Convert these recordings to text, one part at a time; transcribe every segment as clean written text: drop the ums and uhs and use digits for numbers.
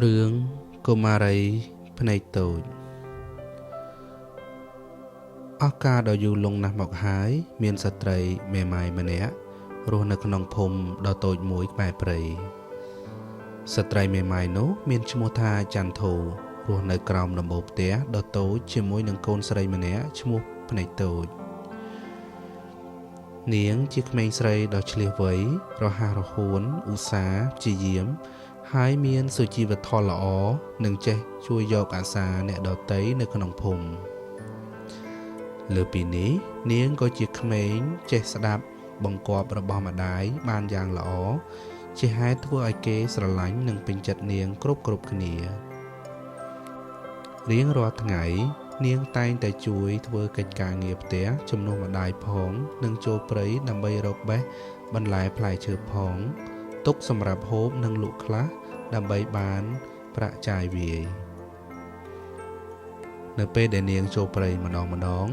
រឿងកុមារីភ្នែកតូចអស់កាលដ៏យូរលង់ណាស់មកហើយមានស្ត្រីមេម៉ាយម្នាក់រស់នៅក្នុងភូមិដ៏តូចមួយក្បែរព្រៃស្ត្រីមេម៉ាយនោះមានឈ្មោះថាចន្ទធូរស់នៅក្រោមដំបូលផ្ទះដ៏តូចជាមួយនឹងកូនស្រីម្នាក់ឈ្មោះភ្នែកតូចនាងជាក្មេងស្រីដ៏ឆ្លៀសវៃរហ័សរហួនឧស្សាហ៍ព្យាយាមហើយមានសុជីវធម៌ល្អនិងចេះជួយយកអាសាអ្នកដទៃនៅក្នុងភូមិលើពីនេះនាងក៏ជាក្មេងចេះស្ដាប់បង្គាប់របស់ម្ដាយបានយ៉ាងល្អជាហេតុធ្វើឲ្យគេស្រឡាញ់និងពេញចិត្តនាងគ្រប់គ្នារៀងរាល់ថ្ងៃនាងតែងតែជួយធ្វើកិច្ចការងារផ្ទះជំនួសម្ដាយផងនិងចូលព្រៃដើម្បីរកបេះបន្លែផ្លែឈើផងទុកសម្រាប់ហូបនិងលក់ខ្លះដើម្បីបានប្រាក់ចាយវាយនៅពេលដែលនាងចូលព្រៃម្ដង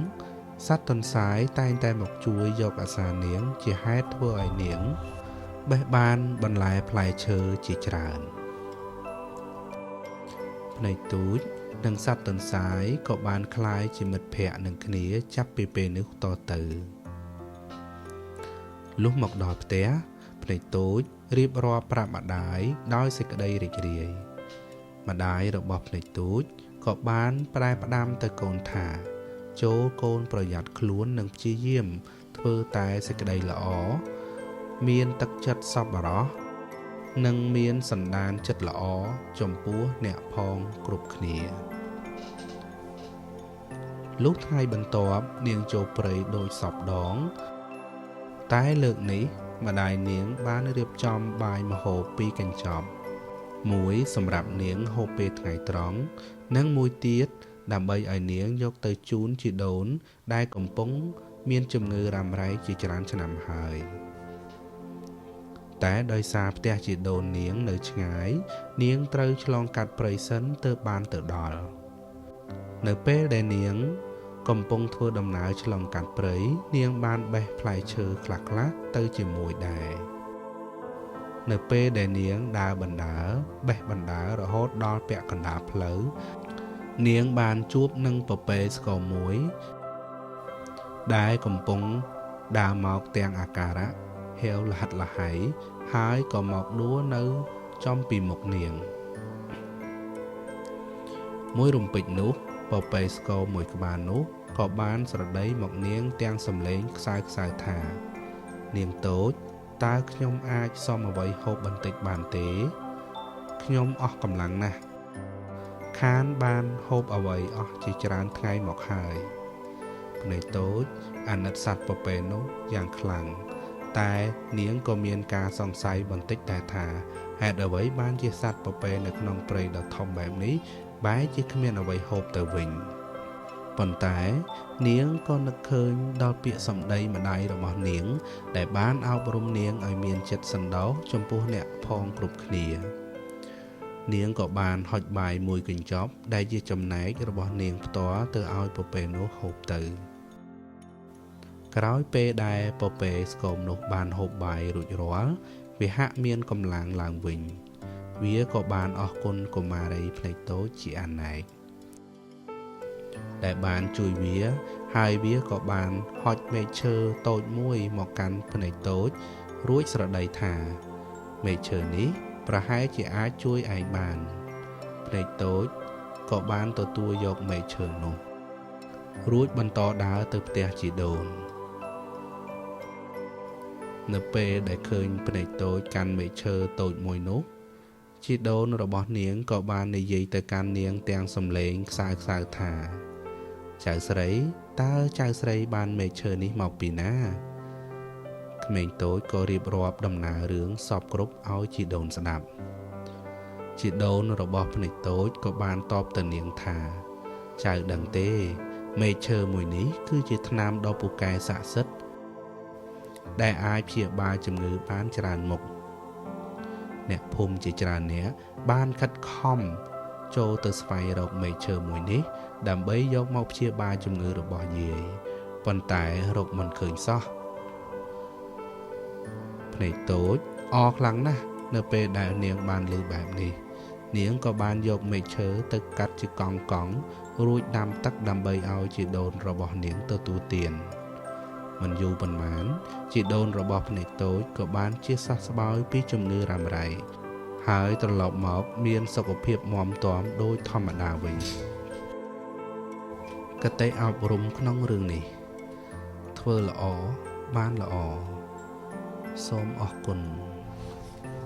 សត្វទន្សាយតែងតែមកជួយយកអាសានាងជាហេតុធ្វើឲ្យនាងបេះបានបន្លែផ្លែឈើជាច្រើនភ្នែកទូចនិងសត្វទន្សាយក៏បានคล้ายជាមិត្តភក្តិនឹងគ្នាចាប់ពីពេលនេះតទៅលុះមកដល់ផ្ទះភ្នែកតូចរៀបរាប់ប្រាប់ម្ដាយដោយសេចក្តីរីករាយម្ដាយរបស់ភ្នែកតូចក៏បានប្រែផ្ដាំទៅកូនថាចូលកូនប្រយ័ត្នខ្លួននិងព្យាយាមធ្វើតែសេចក្តីល្អមានទឹកចិត្តសប្បុរសនិងមានសន្តានចិត្តល្អចំពោះអ្នកផងគ្រប់គ្នាលុះថ្ងៃបន្ទាប់នាងចូលព្រៃដោយសពដងតែលើកនេះម្ដាយនាងបានរៀបចំបាយម្ហូបពីរកញ្ចប់មួយសម្រាប់នាងហូបពេលថ្ងៃត្រង់និងមួយទៀតដើម្បីឲ្យនាងយកទៅជូនជីដូនដែលកំពុងមានជំងឺរ៉ាំរ៉ៃជាច្រើនឆ្នាំហើយតែដោយសារផ្ទះជីដូននាងនៅឆ្ងាយនាងត្រូវឆ្លងកាត់ព្រៃសិនទើបបានទៅដល់នៅពេលដែលនាងកំពុងធ្វើដំណើរឆ្លងកាត់ព្រៃនាងបានបេះផ្លែឈើខ្លះទៅជាមួយដែរនៅពេលដែលនាងដើរបណ្ដើររហូតដល់ពាក់កណ្ដាលផ្លូវនាងបានជួបនឹងពពែស្គរមួយដែលកំពុងដើរមកទាំងអាការៈហេវលហិតលហៃហើយក៏មកដួលនៅចំពីមុខនាងមួយរំពេចនោះពពែស្គរមួយក្បាលនោះក៏បានស្រដីមកនាងទាំងសំឡេងខ្សៅថានាងតូចតើខ្ញុំអាចសុំអ្វីហូបបន្តិចបានទេខ្ញុំអស់កម្លាំងណាស់ខានបានហូបអ្វីអស់ជាច្រើនថ្ងៃមកហើយភ្នែកតូចអាណិតសត្វពពែនោះយ៉ាងខ្លាំងតែនាងក៏មានការសង្ស័យបន្តិចដែរថាហេតុអ្វីបានជាសត្វពពែនៅក្នុងព្រៃដ៏ធំបែបនេះបែរជាគ្មានអ្វីហូបទៅវិញប៉ុន្តែនាងក៏នឹកឃើញដល់ពាក្យសម្ដីម្ដាយរបស់នាងដែលបានអប់រំនាងឲ្យមានចិត្តសន្តោសចំពោះអ្នកផងគ្រប់គ្នានាងក៏បានហុចបាយមួយកញ្ចប់ដែលជាចំណែករបស់នាងផ្ទាល់ទៅឲ្យពពែនោះហូបទៅក្រោយពេលដែលពពែស្គមនោះបានហូបបាយរួចរាល់វាហាក់មានកម្លាំងឡើងវិញវាក៏បានអរគុណកុមារីភ្នែកតូចជាអនេកដែលបានជួយវាហើយវាក៏បានហុចមែកឈើតូចមួយមកកាន់ភ្នែកតូចរួចស្រដីថាមែកឈើនេះប្រហែលជាអាចជួយឯងបានភ្នែកតូចក៏បានទទួលយកមែកឈើនោះរួចបន្តដើរទៅផ្ទះជីដូននៅពេលដែលឃើញភ្នែកតូចកាន់មែកឈើតូចមួយនោះជីដូនរបស់នាងក៏បាននិយាយទៅកាន់នាងទាំងសំឡេងខ្សៅថាចៅស្រីតើចៅស្រីបានមែកឈើនេះមកពីណាក្មេងតូចក៏រៀបរាប់ដំណើររឿងសពគ្រប់ឲ្យជីដូនស្ដាប់ជីដូនរបស់ភ្នែកតូចក៏បានតបទៅនាងថាចៅដឹងទេមែកឈើមួយនេះគឺជាថ្នាំដ៏ពូកែស័ក្តិសិទ្ធិដែលអាចព្យាបាលជំងឺបានច្រើនមុខអ្នកភូមិជាច្រើននាក់បានខិតខំចូលទៅស្វែងរកមែកឈើមួយនេះដើម្បីយកមកព្យាបាលជំងឺរបស់យាយប៉ុន្តែរកមិនឃើញសោះភ្នែកតូចអរខ្លាំងណាស់នៅពេលដែលនាងបានឮបែបនេះ នាងក៏បានយកមែកឈើទៅកាត់ជាកង់កង់រួចដាំទឹកដើម្បីឲ្យជីដូនរបស់នាងទទួលទានមិនយូរប៉ុន្មានជីដូនរបស់ភ្នែកតូចក៏បានជាសះស្បើយពីជំងឺរ៉ាំរ៉ៃហើយត្រឡប់មកមានសុខភាពមាំទាំដូចធម្មតាវិញគតិអប់រំក្នុងរឿងនេះធ្វើល្អបានល្អសូមអរគុណ